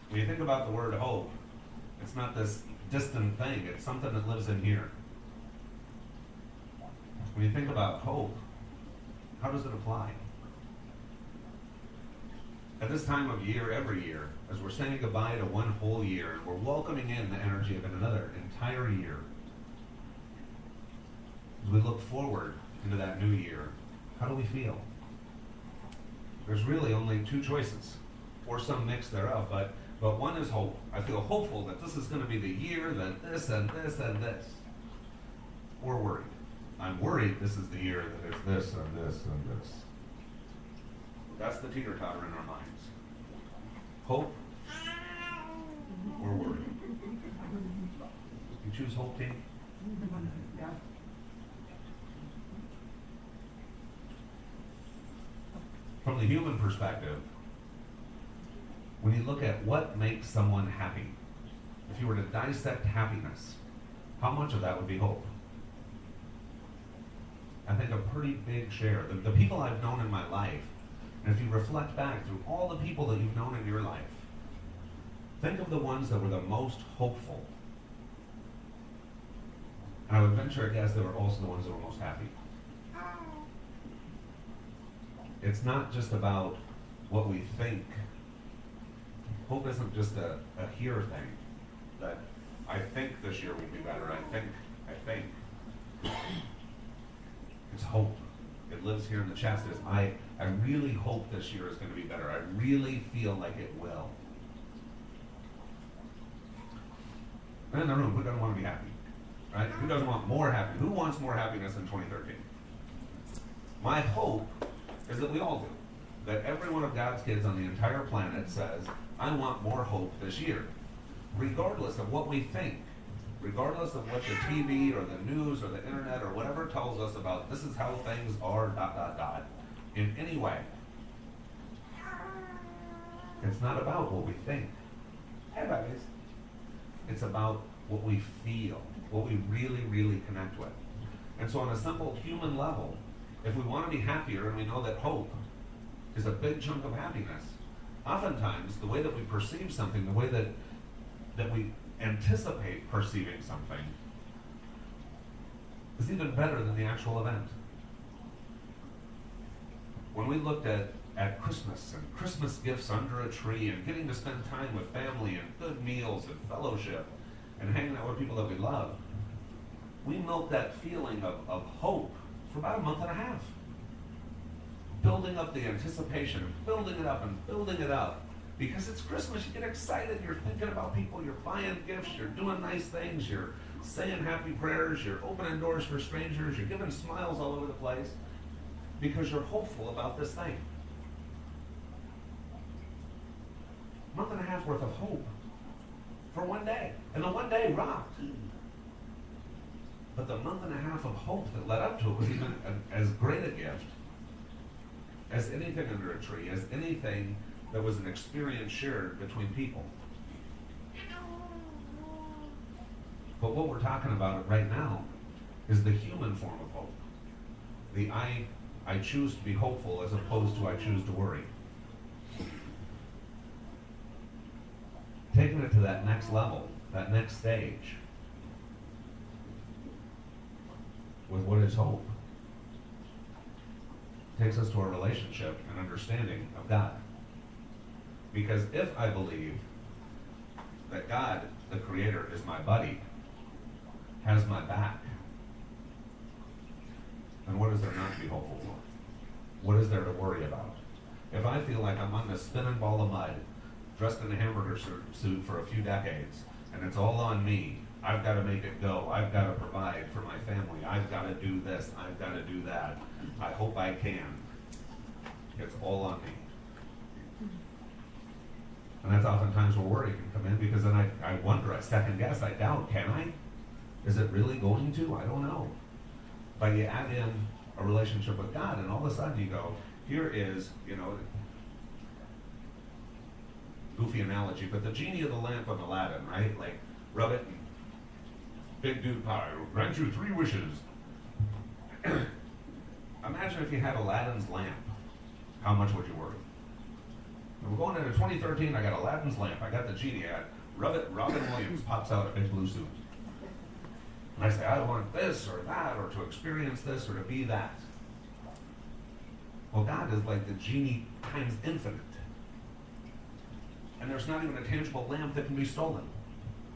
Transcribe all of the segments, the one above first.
When you think about the word hope, it's not this distant thing, it's something that lives in here. When you think about hope, how does it apply? At this time of year, every year, as we're saying goodbye to one whole year, we're welcoming in the energy of another entire year. As we look forward into that new year, how do we feel? There's really only two choices, or some mix thereof, but one is hope. I feel hopeful that this is going to be the year that this and this and this. Or worried. I'm worried this is the year that it's this and this and this. That's the teeter-totter in our minds. Hope or worry. You choose hope, team? Yeah. From the human perspective, when you look at what makes someone happy, if you were to dissect happiness, how much of that would be hope? I think a pretty big share. The people I've known in my life, and if you reflect back through all the people that you've known in your life, think of the ones that were the most hopeful. And I would venture a guess they were also the ones that were most happy. It's not just about what we think. Hope isn't just a here thing, that I think this year will be better, I think. It's hope. It lives here in the chest. It's, I really hope this year is going to be better. I really feel like it will. And in the room, who doesn't want to be happy? Right? Who doesn't want more happiness? Who wants more happiness in 2013? My hope is that we all do. That every one of God's kids on the entire planet says, I want more hope this year. Regardless of what we think. Regardless of what the TV or the news or the internet or whatever tells us about this is how things are, ... in any way. It's not about what we think. Hey, buddies. It's about what we feel, what we really, really connect with. And so on a simple human level, if we want to be happier and we know that hope is a big chunk of happiness, oftentimes the way that we perceive something, the way that we anticipate perceiving something is even better than the actual event. When we looked at Christmas and Christmas gifts under a tree and getting to spend time with family and good meals and fellowship and hanging out with people that we love, we milked that feeling of hope for about a month and a half. Building up the anticipation, building it up and building it up. Because it's Christmas, you get excited, you're thinking about people, you're buying gifts, you're doing nice things, you're saying happy prayers, you're opening doors for strangers, you're giving smiles all over the place because you're hopeful about this thing. A month and a half worth of hope for one day. And the one day rocked. But the month and a half of hope that led up to it was even as great a gift as anything under a tree, as anything that was an experience shared between people. But what we're talking about right now is the human form of hope. The I choose to be hopeful as opposed to I choose to worry. Taking it to that next level, that next stage, with what is hope, takes us to a relationship and understanding of God. Because if I believe that God, the Creator, is my buddy, has my back, then what is there not to be hopeful for? What is there to worry about? If I feel like I'm on this spinning ball of mud, dressed in a hamburger suit for a few decades, and it's all on me, I've got to make it go, I've got to provide for my family, I've got to do this, I've got to do that, I hope I can. It's all on me. And that's oftentimes where worry can come in, because then I wonder, I second guess, I doubt, can I? Is it really going to? I don't know. But you add in a relationship with God, and all of a sudden you go, here is, goofy analogy, but the genie of the lamp of Aladdin, right? Like, rub it, and big dude power, grant you 3 wishes. Imagine if you had Aladdin's lamp. How much would you worry? And we're going into 2013, I got Aladdin's lamp, I got the genie ad, rub it, Robin Williams pops out a big blue suit. And I say, I want this or that, or to experience this, or to be that. Well, God is like the genie times infinite. And there's not even a tangible lamp that can be stolen.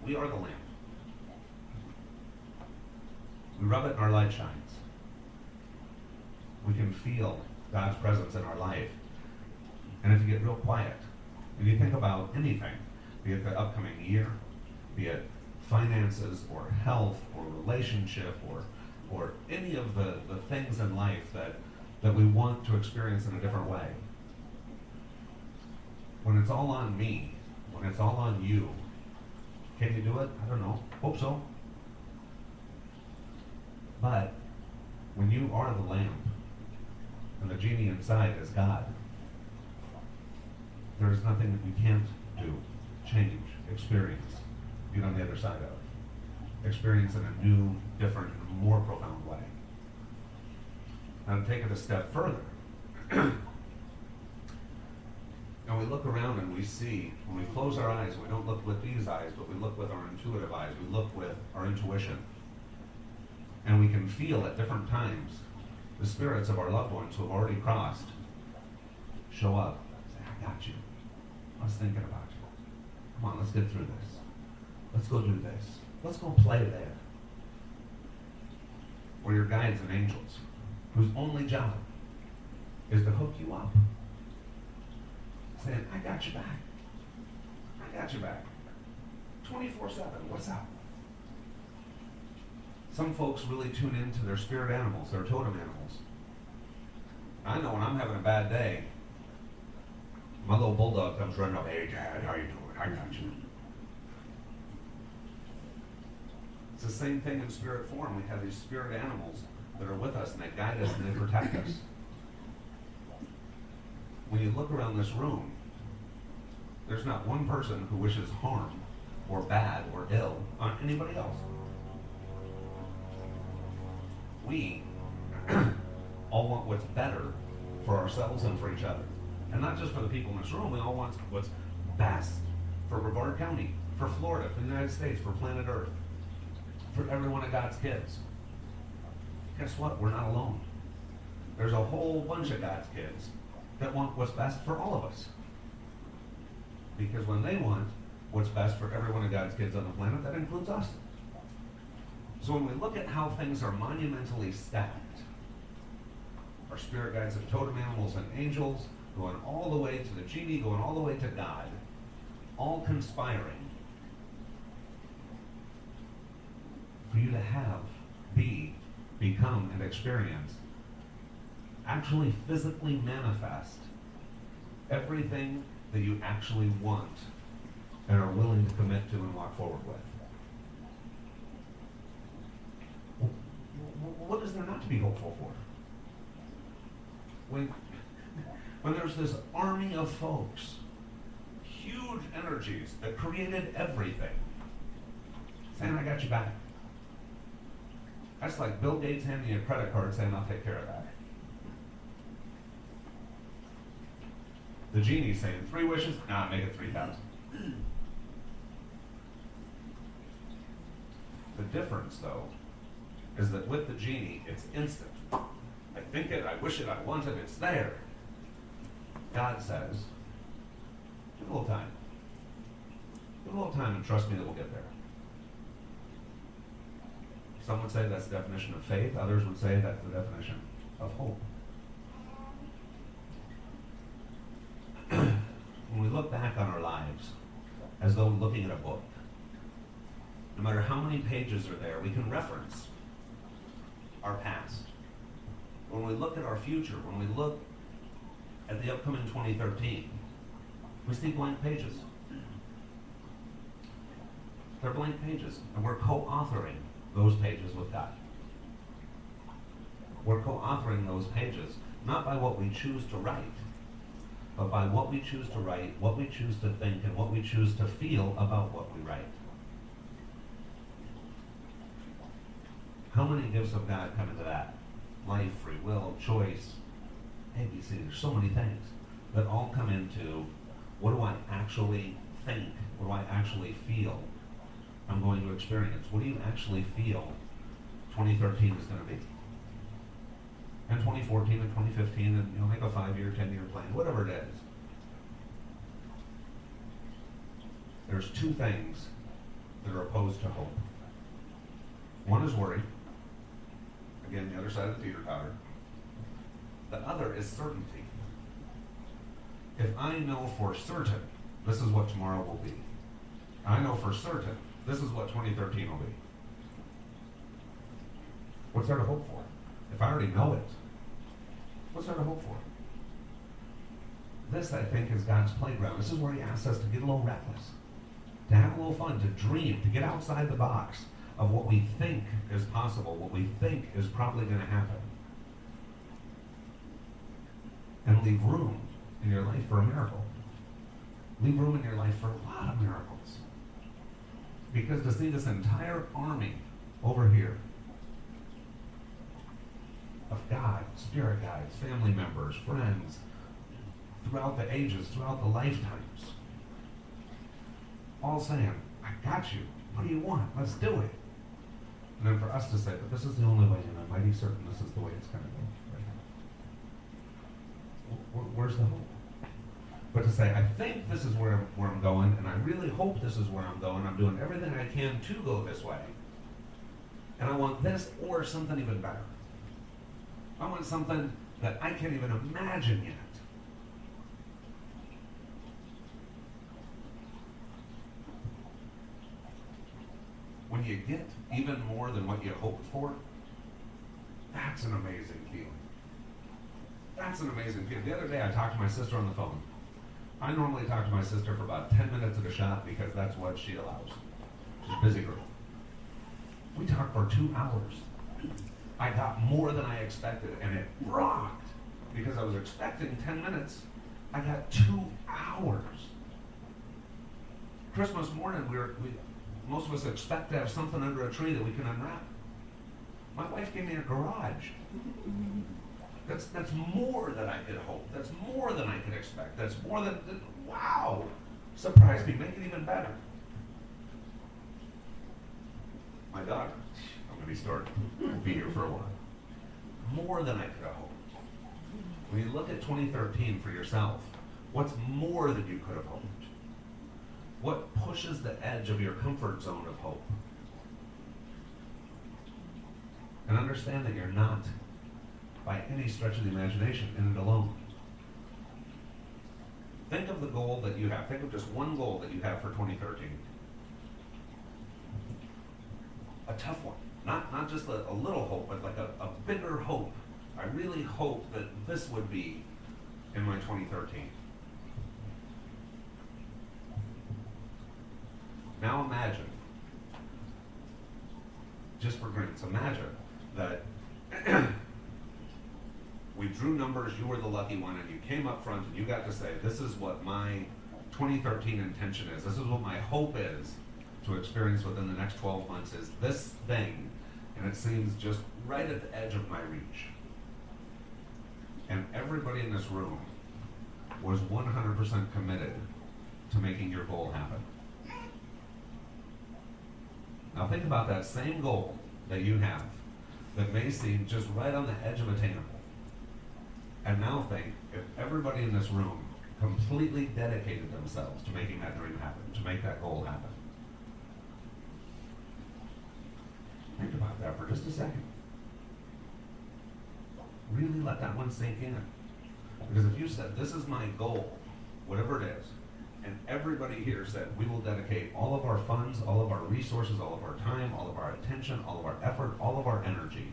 We are the lamp. We rub it and our light shines. We can feel God's presence in our life. And if you get real quiet, if you think about anything, be it the upcoming year, be it finances or health or relationship or any of the things in life that we want to experience in a different way, when it's all on me, when it's all on you, can you do it? I don't know. Hope so. But when you are the lamp and the genie inside is God, there is nothing that you can't do, change, experience, get on the other side of. Experience in a new, different, more profound way. Now to take it a step further, and we look around and we see, when we close our eyes, we don't look with these eyes, but we look with our intuitive eyes, we look with our intuition. And we can feel at different times the spirits of our loved ones who have already crossed show up. Say, I got you. I was thinking about you. Come on, let's get through this. Let's go do this. Let's go play there. Or your guides and angels, whose only job is to hook you up. Saying, I got you back. I got you back. 24/7, what's up? Some folks really tune into their spirit animals, their totem animals. I know when I'm having a bad day, my little bulldog comes running up, hey Dad, how you doing? I got you. It's the same thing in spirit form. We have these spirit animals that are with us and they guide us and they protect us. When you look around this room, there's not one person who wishes harm or bad or ill on anybody else. We all want what's better for ourselves and for each other. And not just for the people in this room, we all want what's best for Brevard County, for Florida, for the United States, for planet Earth, for every one of God's kids. Guess what? We're not alone. There's a whole bunch of God's kids that want what's best for all of us. Because when they want what's best for every one of God's kids on the planet, that includes us. So when we look at how things are monumentally stacked, our spirit guides and totem animals and angels, going all the way to the genie, going all the way to God, all conspiring for you to have, be, become, and experience, actually physically manifest everything that you actually want and are willing to commit to and walk forward with. What is there not to be hopeful for? When there's this army of folks, huge energies that created everything, saying, I got you back. That's like Bill Gates handing you a credit card saying, I'll take care of that. The genie saying, 3 wishes? Nah, make it 3,000. The difference, though, is that with the genie, it's instant. I think it, I wish it, I want it, it's there. God says, give it a little time. Give it a little time and trust me that we'll get there. Some would say that's the definition of faith. Others would say that's the definition of hope. When we look back on our lives as though looking at a book, no matter how many pages are there, we can reference our past. When we look at our future, when we look at the upcoming 2013, we see blank pages. They're blank pages, and we're co-authoring those pages with God. We're co-authoring those pages, not by what we choose to write, but by what we choose to write, what we choose to think, and what we choose to feel about what we write. How many gifts of God come into that? Life, free will, choice, ABC. There's so many things that all come into What do I actually think? What do I actually feel I'm going to experience? What do you actually feel 2013 is going to be? And 2014 and 2015, and make a 5-year, 10-year plan, whatever it is. There's two things that are opposed to hope. One is worry. Again, the other side of the teeter-totter. The other is certainty. If I know for certain this is what tomorrow will be, I know for certain this is what 2013 will be, what's there to hope for? If I already know it, what's there to hope for? This, I think, is God's playground. This is where he asks us to get a little reckless, to have a little fun, to dream, to get outside the box of what we think is possible, what we think is probably going to happen. And leave room in your life for a miracle. Leave room in your life for a lot of miracles. Because to see this entire army over here of God, spirit guides, family members, friends, throughout the ages, throughout the lifetimes, all saying, I got you. What do you want? Let's do it. And then for us to say, but this is the only way, and I'm mighty certain this is the way it's going to go. Where's the hope? But to say, I think this is where I'm going, and I really hope this is where I'm going. I'm doing everything I can to go this way. And I want this or something even better. I want something that I can't even imagine yet. When you get even more than what you hoped for, that's an amazing feeling. That's an amazing feeling. The other day I talked to my sister on the phone. I normally talk to my sister for about 10 minutes at a shot because that's what she allows. She's a busy girl. We talked for 2 hours. I got more than I expected, and it rocked because I was expecting 10 minutes. I got 2 hours. Christmas morning, most of us expect to have something under a tree that we can unwrap. My wife gave me a garage. That's more than I could hope. That's more than I could expect. That's more than, wow! Surprise me, make it even better. My daughter, I'm going to be starting, will be here for a while. More than I could have hoped. When you look at 2013 for yourself, what's more than you could have hoped? What pushes the edge of your comfort zone of hope? And understand that you're not, by any stretch of the imagination, in it alone. Think of the goal that you have. Think of just one goal that you have for 2013. A tough one. Not just a little hope, but like a bigger hope. I really hope that this would be in my 2013. Now imagine, just for grins, imagine that we drew numbers, you were the lucky one, and you came up front and you got to say, this is what my 2013 intention is. This is what my hope is to experience within the next 12 months is this thing, and it seems just right at the edge of my reach. And everybody in this room was 100% committed to making your goal happen. Now think about that same goal that you have that may seem just right on the edge of attainable. And now think, if everybody in this room completely dedicated themselves to making that dream happen, to make that goal happen. Think about that for just a second. Really let that one sink in. Because if you said, this is my goal, whatever it is, and everybody here said, we will dedicate all of our funds, all of our resources, all of our time, all of our attention, all of our effort, all of our energy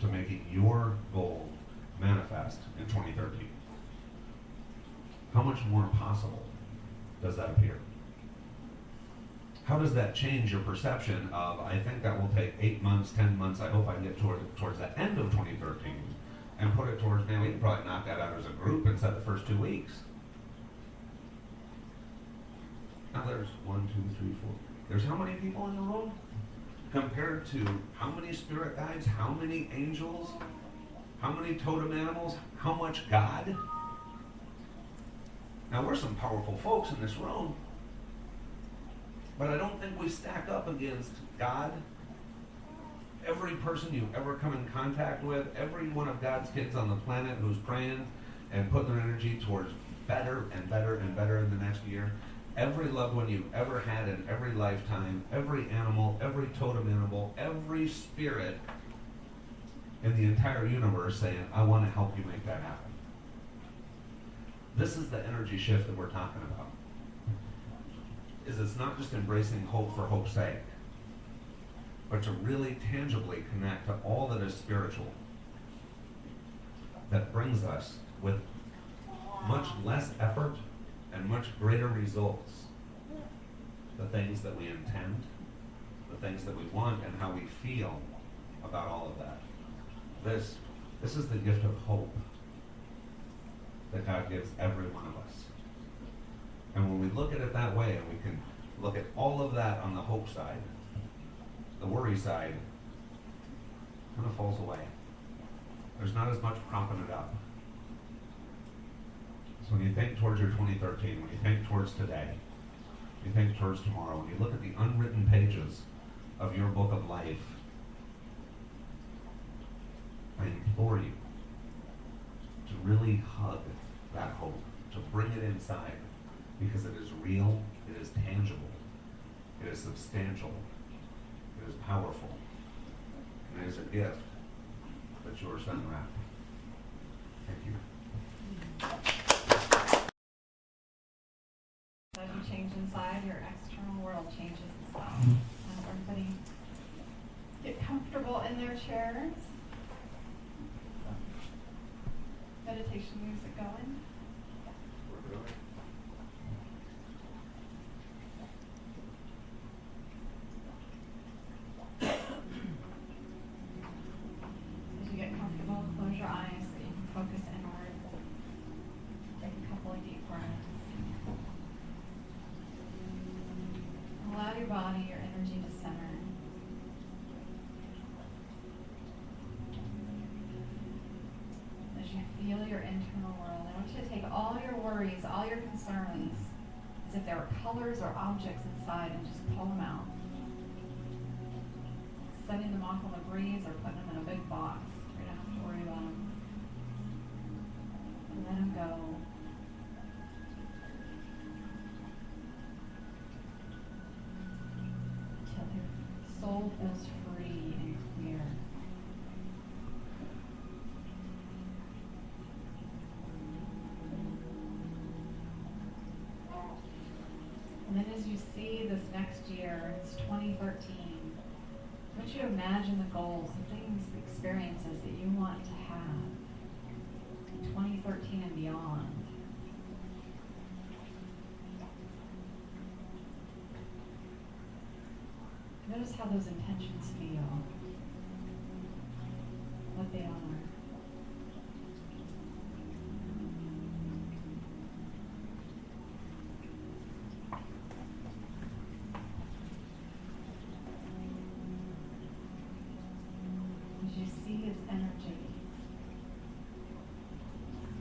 to making your goal manifest in 2013. How much more possible does that appear? How does that change your perception of, I think that will take 8 months, 10 months, I hope I get towards the end of 2013, and put it towards, man, we can probably knock that out as a group inside the first 2 weeks. Now there's 1, 2, 3, 4. There's how many people in the room? Compared to how many spirit guides, how many angels, how many totem animals, how much God? Now, we're some powerful folks in this room, but I don't think we stack up against God. Every person you've ever come in contact with, every one of God's kids on the planet who's praying and putting their energy towards better and better and better in the next year, every loved one you've ever had in every lifetime, every animal, every totem animal, every spirit in the entire universe saying, I want to help you make that happen. This is the energy shift that we're talking about. It's not just embracing hope for hope's sake, but to really tangibly connect to all that is spiritual, that brings us with much less effort and much greater results the things that we intend, the things that we want, and how we feel about all of that. This is the gift of hope that God gives every one of us. And when we look at it that way, and we can look at all of that on the hope side, the worry side kind of falls away. There's not as much propping it up. So when you think towards your 2013, when you think towards today, you think towards tomorrow, when you look at the unwritten pages of your book of life, I implore you to really hug that hope, to bring it inside, because it is real, it is tangible, it is substantial, it is powerful, and it is a gift that's yours unwrapped. Thank you. As you change inside, your external world changes as well. Everybody get comfortable in their chairs. Meditation music going. As you get comfortable, close your eyes so you can focus inward. Take a couple of deep breaths. Allow your body, your energy to center. As you feel your internal world, I want you to take all your worries, all your concerns, as if there were colors or objects inside, and just pull them out. Setting them off on the breeze or putting them in a big box. You don't have to worry about them. And let them go. Until your soul feels free and clear. And then as you see this next year, it's 2013, I want you to imagine the goals, the things, the experiences that you want to have in 2013 and beyond. Notice how those intentions feel, what they are. As you see his energy,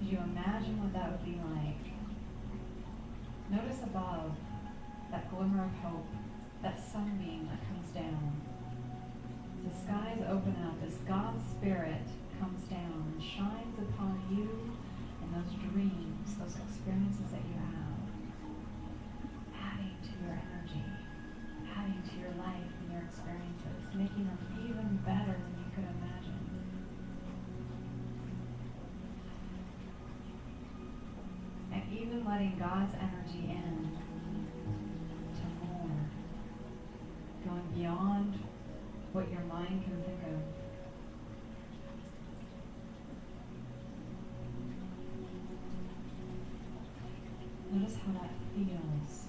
as you imagine what that would be like, notice above that glimmer of hope, that sunbeam that comes down. The skies open up as God's Spirit comes down and shines upon you and those dreams, those experiences that you have, adding to your energy, adding to your life and your experiences, making them even better than you could imagine. And even letting God's energy in to more, going beyond what your mind can think of. Notice how that feels.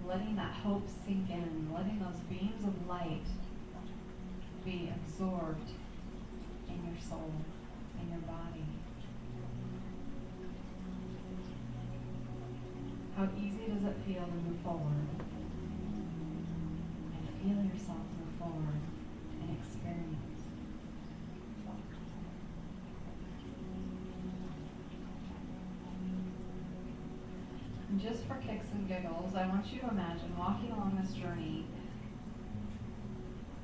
Letting that hope sink in, letting those beams of light be absorbed in your soul, in your body. How easy does it feel to move forward? And feel yourself move forward and experience. And just for kicks and giggles, I want you to imagine walking along this journey,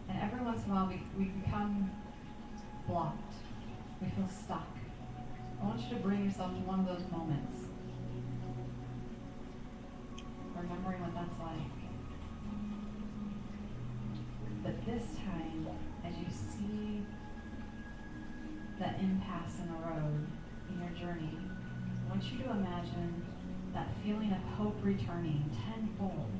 and every once in a while we become blocked. We feel stuck. I want you to bring yourself to one of those moments, remembering what that's like. But this time, as you see that impasse in the road in your journey, I want you to imagine that feeling of hope returning tenfold.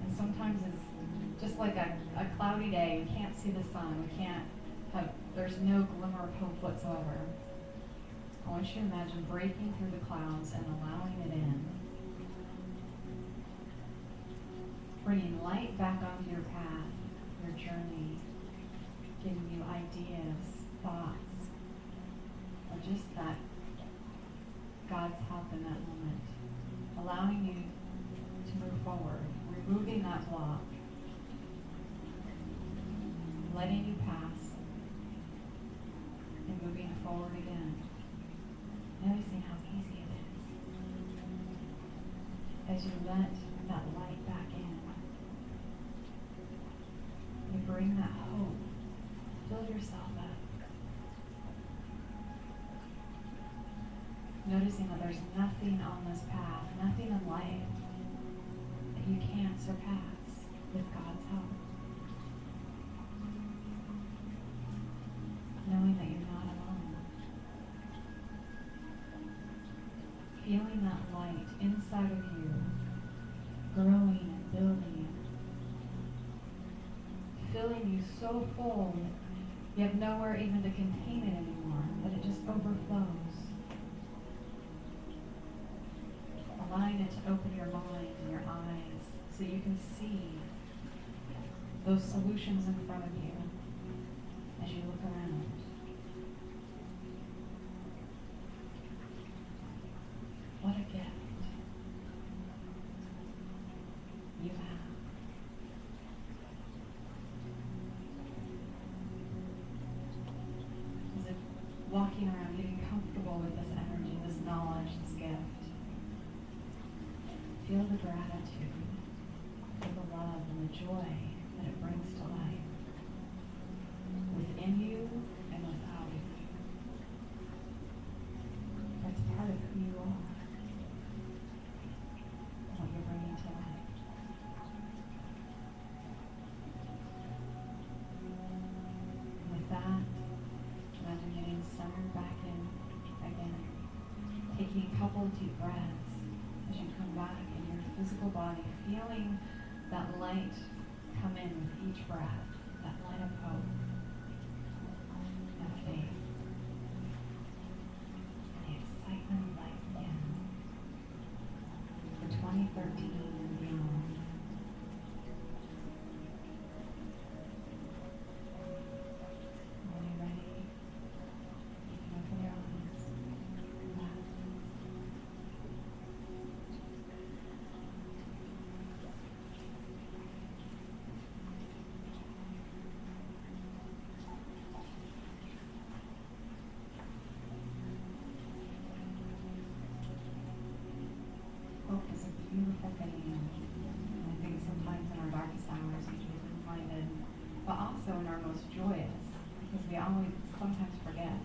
And sometimes it's just like a cloudy day. We can't see the sun. There's no glimmer of hope whatsoever. I want you to imagine breaking through the clouds and allowing it in. Bringing light back onto your path, your journey, giving you ideas, thoughts, or just that God's help in that moment, allowing you to move forward, removing that block, letting you pass, and moving forward again. Noticing how easy it is. As you let that light back in, you bring that hope, fill yourself up. Noticing that there's nothing on this path, nothing in life that you can't surpass with God's help. Knowing that you're not alone. Feeling that light inside of you, growing and building. Filling you so full, you have nowhere even to contain it anymore, that it just overflows. Allowing it to open your mind and your eyes so you can see those solutions in front of you as you look around. What a gift you have. As if walking around, getting comfortable with this energy, this knowledge, this gift. Feel the gratitude, feel the love and the joy that it brings to life, within you and without you. That's part of who you are, what you're bringing to life. And with that, imagine getting centered back in again, taking a couple of deep breaths as you come back in your physical body, feeling that light come in with each breath, that light of hope and faith, and the excitement of life again for 2013 and beyond. When you're ready, you can open your eyes. Relax. Hope is a beautiful thing. And I think sometimes in our darkest hours we can be reminded, but also in our most joyous, because we always sometimes forget